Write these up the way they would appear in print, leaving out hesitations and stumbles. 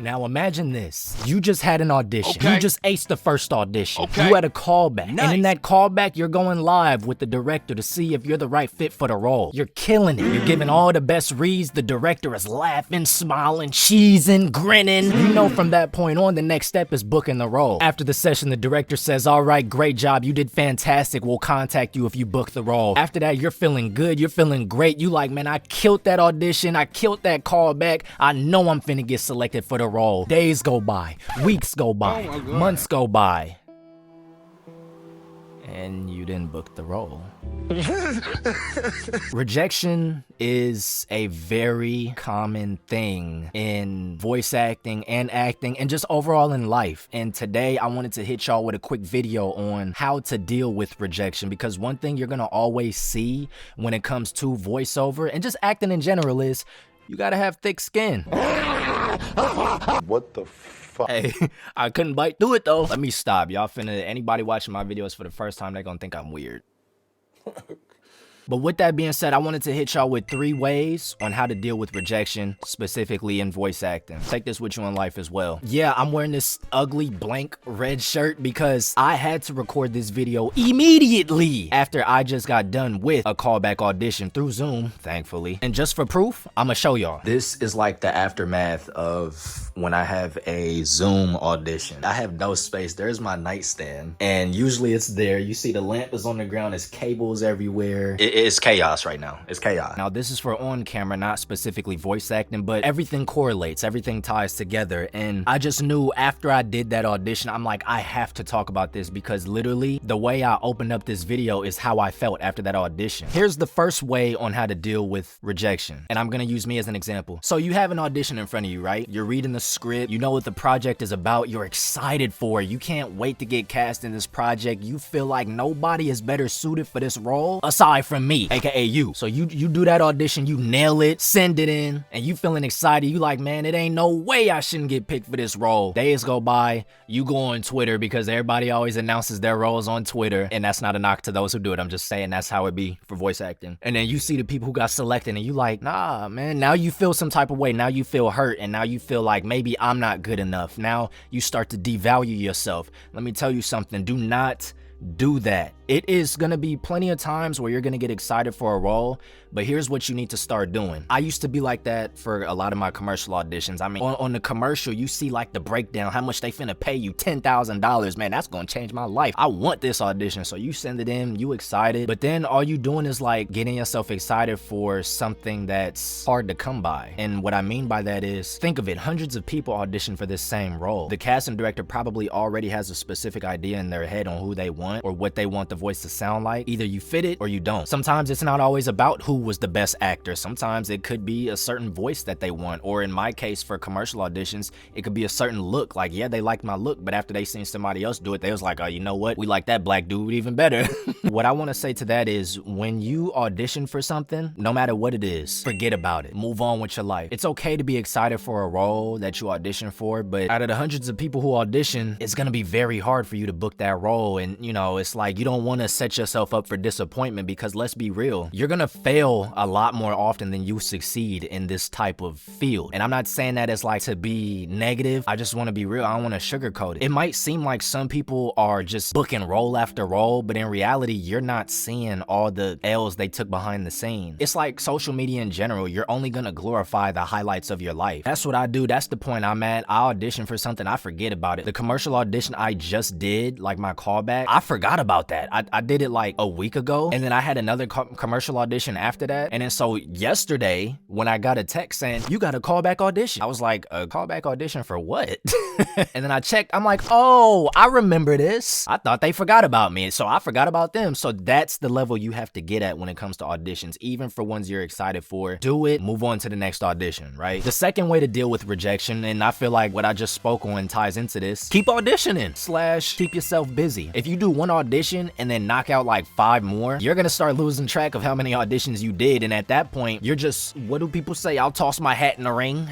Now imagine this. You just had an audition. Okay. You just aced the first audition. Okay. You had a callback. Nice. And in that callback, you're going live with the director to see if you're the right fit for the role. You're killing it. You're giving all the best reads. The director is laughing, smiling, cheesing, grinning. You know from that point on, the next step is booking the role. After the session, the director says, all right, great job. You did fantastic. We'll contact you if you book the role. After that, you're feeling good. You're feeling great. You like, man, I killed that audition. I killed that callback. I know I'm finna get selected for the role. Days go by, weeks go by, months go by, and you didn't book the role. Rejection is a very common thing in voice acting and acting and just overall in life. And today I wanted to hit y'all with a quick video on how to deal with rejection, because one thing you're gonna always see when it comes to voiceover and just acting in general is you gotta have thick skin. What the fuck? Hey, I couldn't bite through it though. Let me stop. Y'all finna, anybody watching my videos for the first time, they're gonna think I'm weird. But with that being said, I wanted to hit y'all with 3 ways on how to deal with rejection, specifically in voice acting. Take this with you in life as well. Yeah, I'm wearing this ugly blank red shirt because I had to record this video immediately after I just got done with a callback audition through Zoom, thankfully. And just for proof, I'ma show y'all. This is like the aftermath of when I have a Zoom audition. I have no space. There's my nightstand, and usually it's there. You see the lamp is on the ground. There's cables everywhere. It's chaos right now. It's chaos. Now, this is for on camera, not specifically voice acting, but everything correlates, everything ties together. And I just knew after I did that audition, I'm like, I have to talk about this, because literally the way I opened up this video is how I felt after that audition. Here's the first way on how to deal with rejection, and I'm gonna use me as an example. So you have an audition in front of you, right? You're reading the script, you know what the project is about, you're excited for it, you can't wait to get cast in this project, you feel like nobody is better suited for this role aside from me, aka you. So you do that audition, you nail it, send it in, and you feeling excited. You like, man, it ain't no way I shouldn't get picked for this role. Days go by, you go on Twitter, because everybody always announces their roles on Twitter, and that's not a knock to those who do it. I'm just saying that's how it be for voice acting. And then you see the people who got selected, and you like, nah, man, now you feel some type of way. Now you feel hurt, and now you feel like maybe I'm not good enough. Now you start to devalue yourself. Let me tell you something, do not do that. It is gonna be plenty of times where you're gonna get excited for a role, but here's what you need to start doing. I used to be like that for a lot of my commercial auditions. I mean, on the commercial, you see like the breakdown, how much they finna pay you, $10,000. Man, that's gonna change my life. I want this audition. So you send it in, you excited, but then all you doing is like getting yourself excited for something that's hard to come by. And what I mean by that is, think of it, hundreds of people audition for this same role. The casting director probably already has a specific idea in their head on who they want or what they want the voice to sound like. Either you fit it or you don't. Sometimes it's not always about who was the best actor. Sometimes it could be a certain voice that they want, or in my case for commercial auditions, it could be a certain look. Like, yeah, they liked my look, but after they seen somebody else do it, they was like, oh, you know what, we like that black dude even better. What I want to say to that is, when you audition for something, no matter what it is, forget about it, move on with your life. It's okay to be excited for a role that you audition for, but out of the hundreds of people who audition, it's gonna be very hard for you to book that role. And you know, it's like, you don't want to set yourself up for disappointment, because let's be real, you're gonna fail a lot more often than you succeed in this type of field. And I'm not saying that as like to be negative, I just want to be real. I don't want to sugarcoat it. It might seem like some people are just booking role after role, but in reality, you're not seeing all the L's they took behind the scene. It's like social media in general, you're only gonna glorify the highlights of your life. That's what I do. That's the point I'm at. I audition for something, I forget about it. The commercial audition I just did, like my callback, I forgot about that. I did it like a week ago, and then I had another commercial audition after that. And then so yesterday, when I got a text saying, you got a callback audition, I was like, a callback audition for what? And then I checked, I'm like, oh, I remember this. I thought they forgot about me, so I forgot about them. So that's the level you have to get at when it comes to auditions, even for ones you're excited for. Do it, move on to the next audition, right? The second way to deal with rejection, and I feel like what I just spoke on ties into this, keep auditioning / keep yourself busy. If you do one audition and then knock out like 5 more, you're gonna start losing track of how many auditions you did, and at that point, you're just, what do people say? I'll toss my hat in the ring.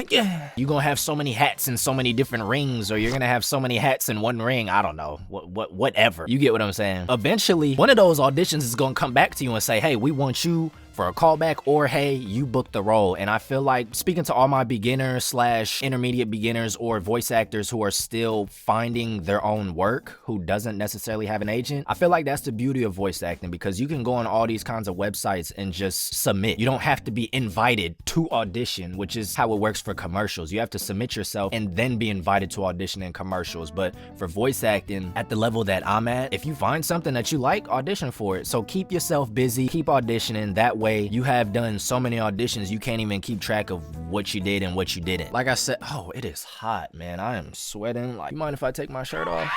Yeah. You're gonna have so many hats in so many different rings, or you're gonna have so many hats in one ring. I don't know. Whatever. You get what I'm saying? Eventually, one of those auditions is gonna come back to you and say, hey, we want you for a callback, or hey, you booked the role. And I feel like, speaking to all my beginners / intermediate beginners or voice actors who are still finding their own work, who doesn't necessarily have an agent, I feel like that's the beauty of voice acting, because you can go on all these kinds of websites and just submit. You don't have to be invited to audition, which is how it works for commercials. You have to submit yourself and then be invited to audition in commercials. But for voice acting, at the level that I'm at, if you find something that you like, audition for it. So keep yourself busy, keep auditioning. That way you have done so many auditions, you can't even keep track of what you did and what you didn't. Like I said, oh, it is hot, man. I am sweating. Like, you mind if I take my shirt off?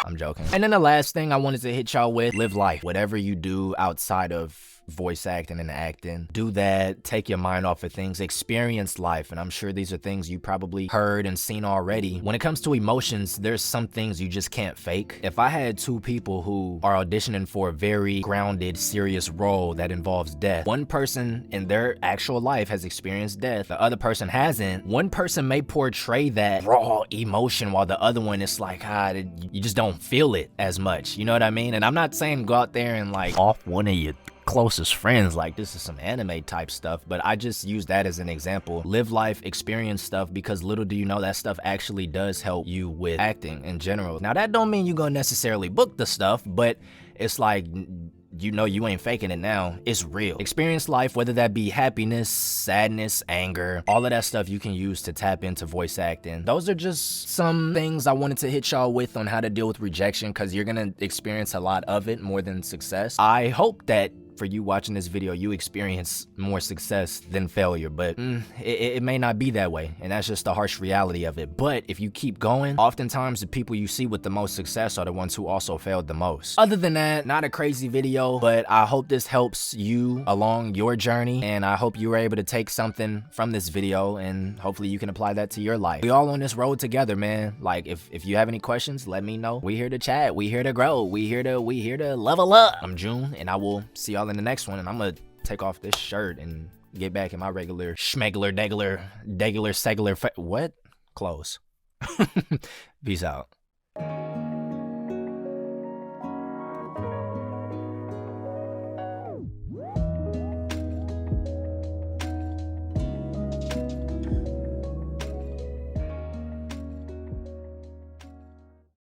I'm joking. And then the last thing I wanted to hit y'all with, live life. Whatever you do outside of voice acting and acting, do that. Take your mind off of things, experience life. And I'm sure these are things you probably heard and seen already. When it comes to emotions, there's some things you just can't fake. If I had two people who are auditioning for a very grounded, serious role that involves death, one person in their actual life has experienced death, the other person hasn't, one person may portray that raw emotion while the other one is like, you just don't feel it as much. You know what I mean? And I'm not saying go out there and like off one of your closest friends, like this is some anime type stuff, but I just use that as an example. Live life, experience stuff, because little do you know that stuff actually does help you with acting in general. Now that don't mean you're gonna necessarily book the stuff, but it's like, you know, you ain't faking it now. It's real. Experience life, whether that be happiness, sadness, anger, all of that stuff you can use to tap into voice acting. Those are just some things I wanted to hit y'all with on how to deal with rejection, because you're gonna experience a lot of it more than success. I hope that for you watching this video, you experience more success than failure, but it may not be that way, and that's just the harsh reality of it. But if you keep going, oftentimes the people you see with the most success are the ones who also failed the most. Other than that, not a crazy video, but I hope this helps you along your journey, and I hope you were able to take something from this video, and hopefully you can apply that to your life. We all on this road together, man. Like, if you have any questions, let me know. We here to chat, we here to grow, we here to level up. I'm June, and I will see y'all in the next one, and I'm gonna take off this shirt and get back in my regular schmegler degular segular what clothes. Peace out.